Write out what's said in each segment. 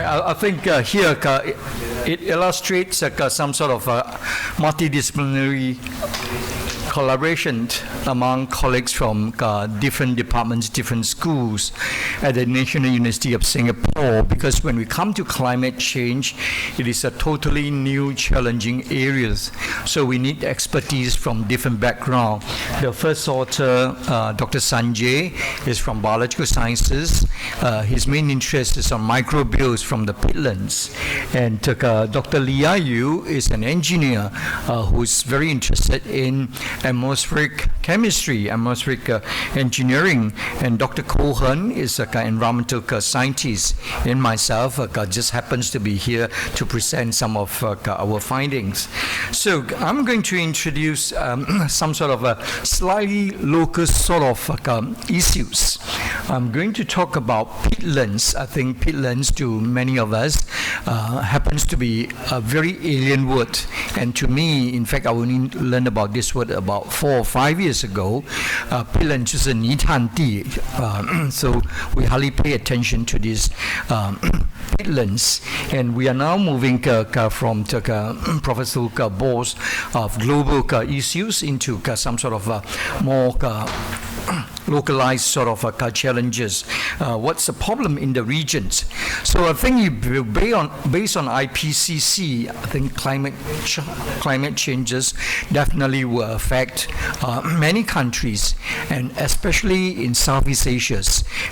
I think here it illustrates some sort of multidisciplinary collaboration among colleagues from different departments, different schools at the National University of Singapore, because when we come to climate change, it is a totally new, challenging areas. So we need expertise from different background. The first author, Dr. Sanjay, is from biological sciences. His main interest is on microbials from the peatlands. And Dr. Lia Yu is an engineer who is very interested in atmospheric chemistry, atmospheric engineering, and Dr. Cohen is an environmental scientist, and myself just happens to be here to present some of our findings. So I'm going to introduce some sort of a slightly local sort of issues. I'm going to talk about peatlands. I think peatlands to many of us happens to be a very alien word, and to me, in fact, I only learned about this word about 4 or 5 years ago. Peatlands 就是泥炭地, so we hardly pay attention to these peatlands, and we are now moving from Professor Bo's of global issues into some sort of more localized sort of challenges. What's the problem in the regions? So I think based on IPCC, I think climate changes definitely will affect many countries, and especially in Southeast Asia,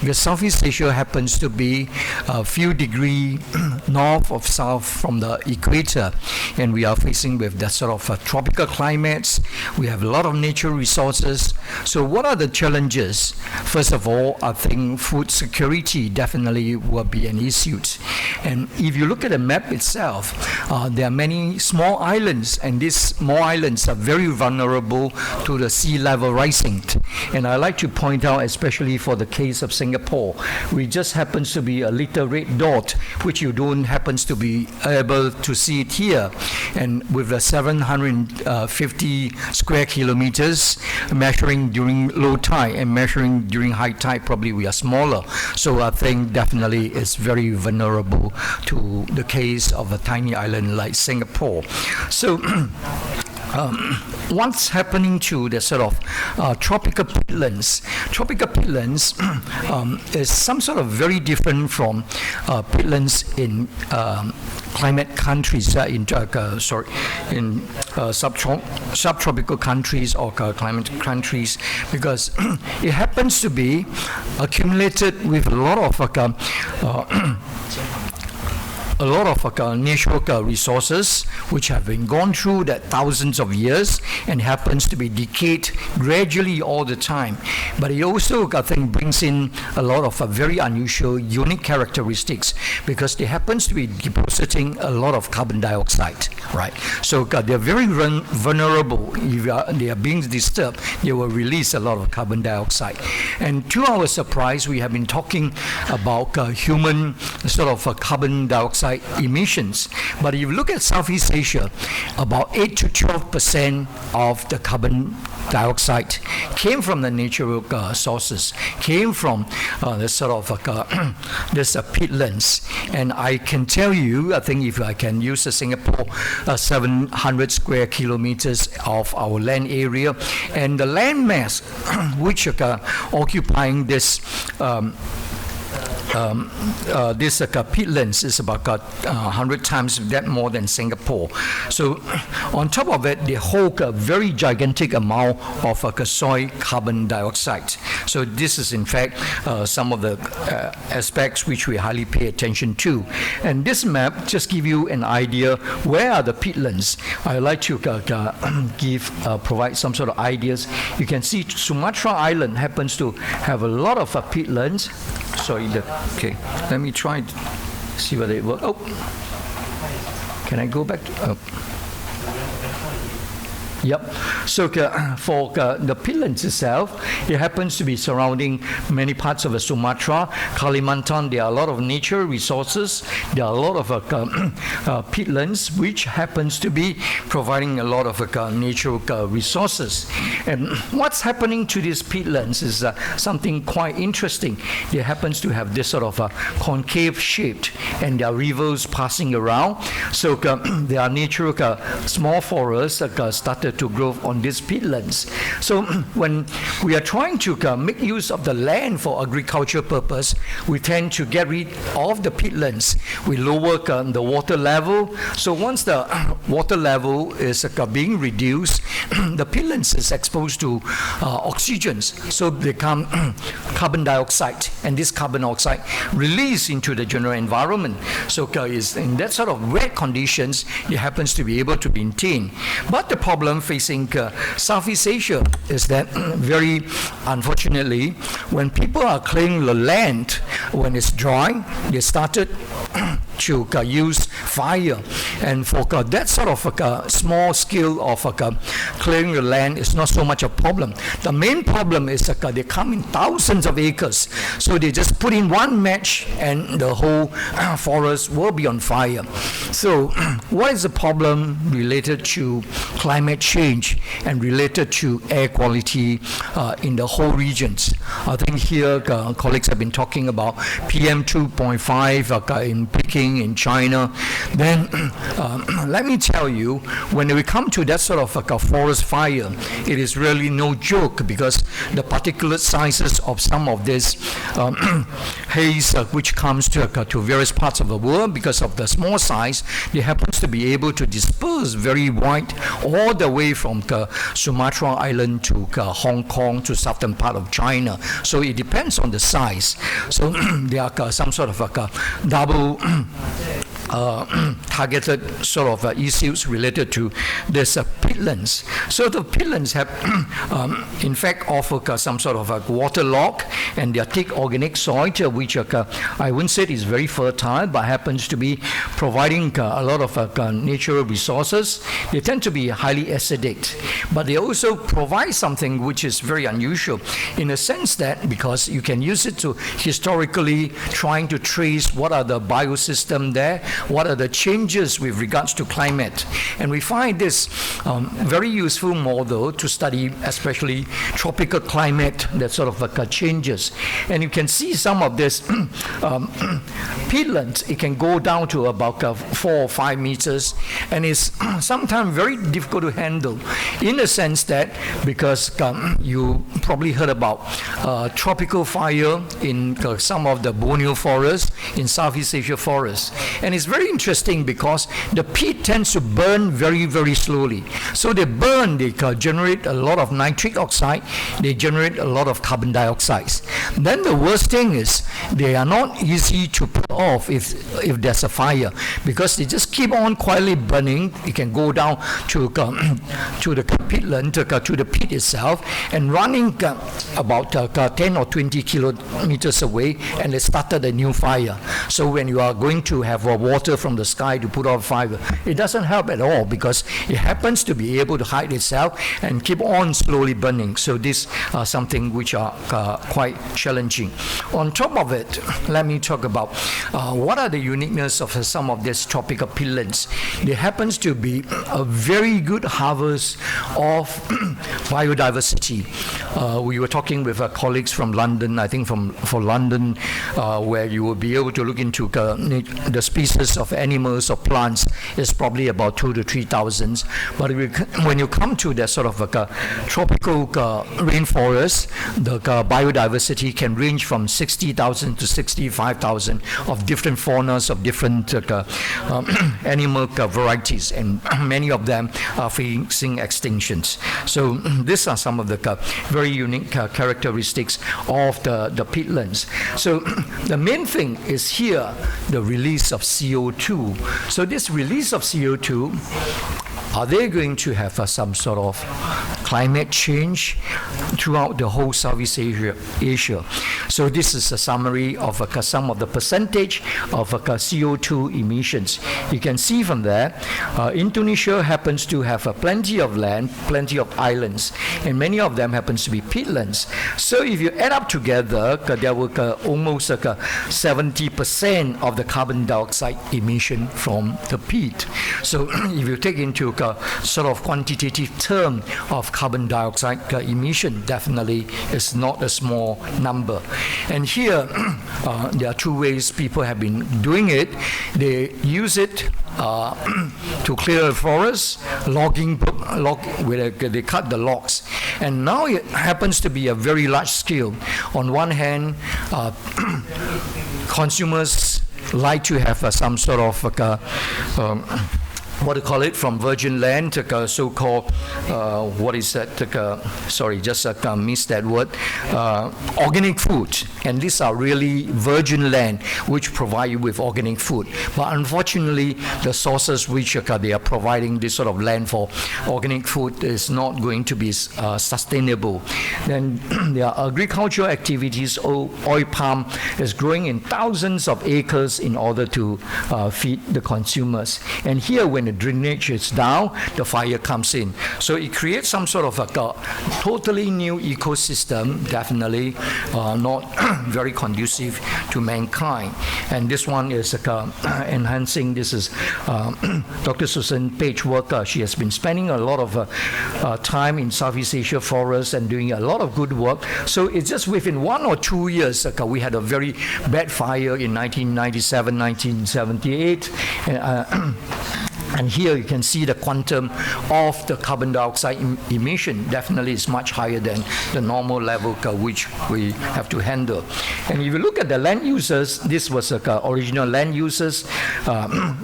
because Southeast Asia happens to be a few degrees north of south from the equator, and we are facing with that sort of tropical climates. We have a lot of natural resources. So what are the challenges? First of all, I think food security definitely will be an issue. And if you look at the map itself, there are many small islands, and these small islands are very vulnerable to the sea level rising. And I like to point out, especially for the case of Singapore, we just happens to be a little red dot, which you don't happens to be able to see it here. And with the 750 square kilometers measuring during low tide and measuring during high tide, probably we are smaller. So I think definitely it's very vulnerable to the case of a tiny island like Singapore. So what's happening to the sort of tropical peatlands? Tropical peatlands is some sort of very different from peatlands in climate countries, in subtropical countries or climate countries, because it happens to be accumulated with a lot of natural resources which have been gone through that thousands of years and happens to be decayed gradually all the time. But it also, I think, brings in a lot of very unusual, unique characteristics, because they happens to be depositing a lot of carbon dioxide, right? So they're very vulnerable. If they are being disturbed, they will release a lot of carbon dioxide. And to our surprise, we have been talking about human sort of carbon dioxide emissions. But if you look at Southeast Asia, about 8 to 12% of the carbon dioxide came from the natural sources, came from the sort of this peatlands. And I can tell you, I think if I can use the Singapore 700 square kilometers of our land area, and the land mass which are occupying this peatlands is about 100 times that more than Singapore. So on top of it, they hold a very gigantic amount of soil carbon dioxide. So this is in fact some of the aspects which we highly pay attention to. And this map just give you an idea where are the peatlands. I like to provide some sort of ideas. You can see Sumatra Island happens to have a lot of peatlands. Sorry, okay, let me try to see whether it works. Oh, can I go back to, Yep. So for the peatlands itself, it happens to be surrounding many parts of Sumatra, Kalimantan. There are a lot of nature resources. There are a lot of peatlands, which happens to be providing a lot of natural resources. And what's happening to these peatlands is something quite interesting. They happens to have this sort of concave shaped, and there are rivers passing around. So there are natural small forests started to grow on these peatlands. So when we are trying to make use of the land for agriculture purpose, we tend to get rid of the peatlands. We lower the water level. So once the water level is being reduced, the peatlands is exposed to oxygens, so they become carbon dioxide, and this carbon dioxide released into the general environment. So is in that sort of wet conditions, it happens to be able to maintain. But the problem facing Southeast Asia is that very unfortunately, when people are clearing the land when it's dry, they started to use fire. And for that sort of small scale of clearing the land is not so much a problem. The main problem is they come in thousands of acres. So they just put in one match and the whole forest will be on fire. So what is the problem related to climate change and related to air quality in the whole regions? I think here colleagues have been talking about PM 2.5 in Peking, in China. Then let me tell you, when we come to that sort of a forest fire, it is really no joke, because the particulate sizes of some of this haze which comes to various parts of the world, because of the small size, they happens to be able to disperse very wide all the way from Sumatra Island to Hong Kong to southern part of China. So it depends on the size. So there are some sort of double targeted sort of issues related to this peatlands. So the peatlands have in fact offer some sort of waterlogged, and they are thick organic soil, which I wouldn't say is very fertile, but happens to be providing a lot of natural resources. They tend to be highly acidic, but they also provide something which is very unusual, in a sense that because you can use it to historically trying to trace what are the biosystem there, what are the changes with regards to climate. And we find this very useful model to study especially tropical climate, that sort of changes. And you can see some of this peatlands, it can go down to about 4 or 5 meters, and it's sometimes very difficult to handle, in the sense that because you probably heard about tropical fire in some of the Borneo forests, in Southeast Asia forests. And it's very interesting because the peat tends to burn very, very slowly. So they burn, they generate a lot of nitric oxide, they generate a lot of carbon dioxide. Then the worst thing is they are not easy to put off if there's a fire, because they just keep on quietly burning. It can go down to the peatland, to the peat itself, and running about 10 or 20 kilometers away, and they started a new fire. So when you are going to have water from the sky to put out fire, it doesn't help at all, because it happens to be able to hide itself and keep on slowly burning. So this are something which are quite challenging. On top of it, let me talk about what are the uniqueness of some of these tropical peatlands. There happens to be a very good harvest of biodiversity. We were talking with colleagues from London, I think for London, where you will be able to look into the species of animals or plants is probably about 2,000 to 3,000. But when you come to that sort of tropical rainforest, the biodiversity can range from 60,000 to 65,000 of different faunas, of different animal varieties, and many of them are facing extinctions. So these are some of the very unique characteristics of the peatlands. So the main thing is here the release of CO2. So this release of CO2, are they going to have some sort of climate change throughout the whole Southeast Asia. So this is a summary of some of the percentage of CO2 emissions. You can see from there, Indonesia happens to have plenty of land, plenty of islands, and many of them happens to be peatlands. So if you add up together, there will almost 70% of the carbon dioxide emission from the peat. So if you take into sort of quantitative term of carbon dioxide emission, definitely is not a small number. And here, there are two ways people have been doing it. They use it to clear the forest, where they cut the logs. And now it happens to be a very large scale. On one hand, consumers like to have some sort of what do you call it, from virgin land, so-called, what is that, sorry, just missed that word, organic food. And these are really virgin land which provide you with organic food. But unfortunately, the sources which they are providing this sort of land for organic food is not going to be sustainable. Then there are agricultural activities. Oil palm is growing in thousands of acres in order to feed the consumers. And here, when the drainage is down, the fire comes in. So it creates some sort of a totally new ecosystem, definitely not very conducive to mankind. And this one is enhancing. This is Dr. Susan Page's work. She has been spending a lot of time in Southeast Asia forests and doing a lot of good work. So it's just within 1 or 2 years, we had a very bad fire in 1997, 1978. And here you can see the quantum of the carbon dioxide emission definitely is much higher than the normal level which we have to handle. And if you look at the land users, this was original land users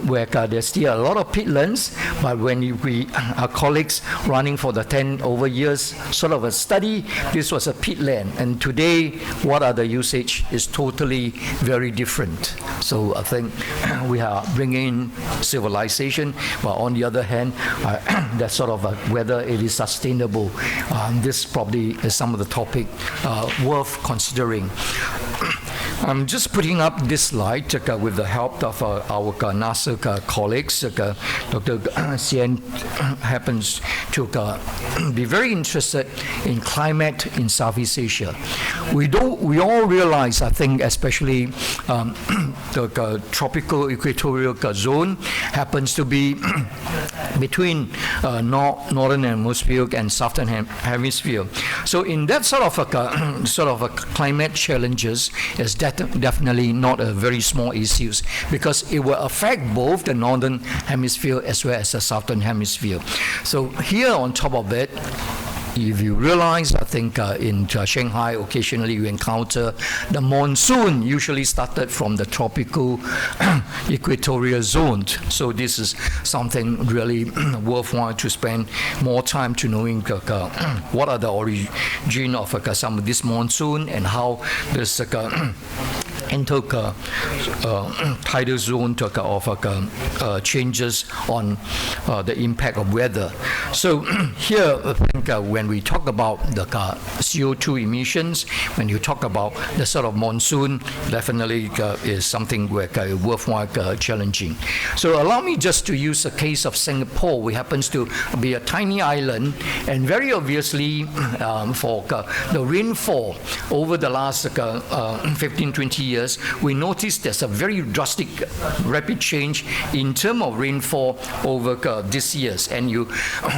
where there's still a lot of peatlands, but when our colleagues running for the 10 over years sort of a study, this was a peatland. And today, what are the usage is totally very different. So I think we are bringing in civilization. But on the other hand, that sort of whether it is sustainable, this probably is some of the topic worth considering. I'm just putting up this slide with the help of our NASA colleagues. Dr. Xian happens to be very interested in climate in Southeast Asia. We all realize, I think, especially the tropical equatorial zone happens to be between northern hemisphere and southern hemisphere. So in that sort of climate challenges is definitely not a very small issues, because it will affect both the northern hemisphere as well as the southern hemisphere. So here on top of it, if you realize, I think in Shanghai, occasionally you encounter the monsoon usually started from the tropical equatorial zone. So this is something really worthwhile to spend more time to knowing what are the origin of some of this monsoon and how this tidal zone of changes on the impact of weather. So here, I think when we talk about the CO2 emissions, when you talk about the sort of monsoon, definitely is something worthwhile challenging. So allow me just to use a case of Singapore. We happens to be a tiny island, and very obviously for the rainfall over the last 15, 20 years, we noticed there's a very drastic, rapid change in terms of rainfall over these years. And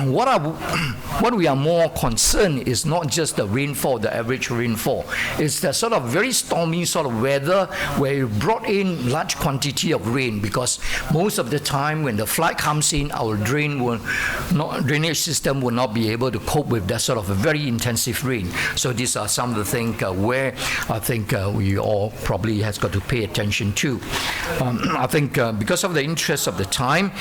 what we are more concerned is not just the rainfall, the average rainfall. It's the sort of very stormy sort of weather where you brought in large quantity of rain, because most of the time when the flood comes in, our drainage system will not be able to cope with that sort of a very intensive rain. So these are some of the things where I think we all probably probably has got to pay attention to. I think because of the interest of the time,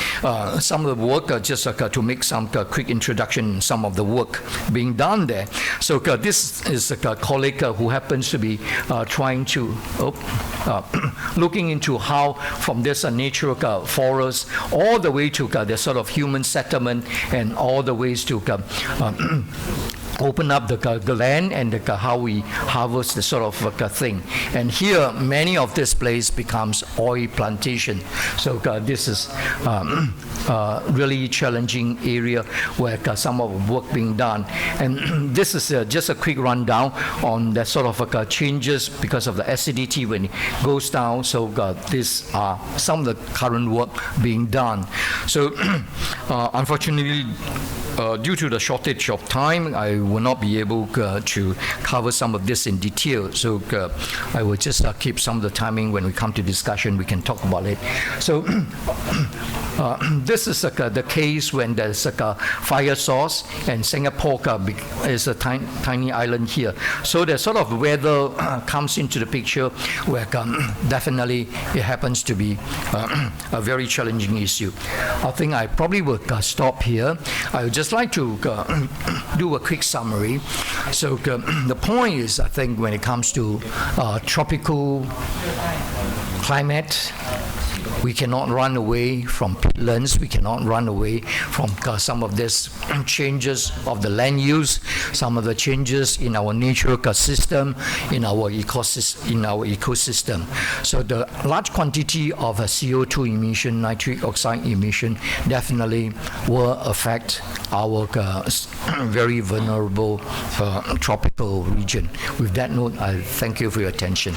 some of the work just to make some quick introduction, some of the work being done there. So this is a colleague who happens to be trying to looking into how from this natural forest all the way to the sort of human settlement and all the ways to open up the land and how we harvest the sort of thing. And here, many of this place becomes oil plantation. So this is really challenging area where some of the work being done. And this is just a quick rundown on the sort of changes because of the acidity when it goes down. So these are some of the current work being done. So unfortunately, due to the shortage of time, I will not be able to cover some of this in detail. So I will just keep some of the timing when we come to discussion, we can talk about it. So this is the case when there's a fire source, and Singapore is a tiny island here. So the sort of weather comes into the picture where definitely it happens to be a very challenging issue. I think I probably will stop here. I would just like to do a quick summary. So the point is, I think when it comes to tropical climate, we cannot run away from peatlands. We cannot run away from some of these changes of the land use, some of the changes in our natural system, in our ecosystem. So the large quantity of CO2 emission, nitric oxide emission, definitely will affect our very vulnerable tropical region. With that note, I thank you for your attention.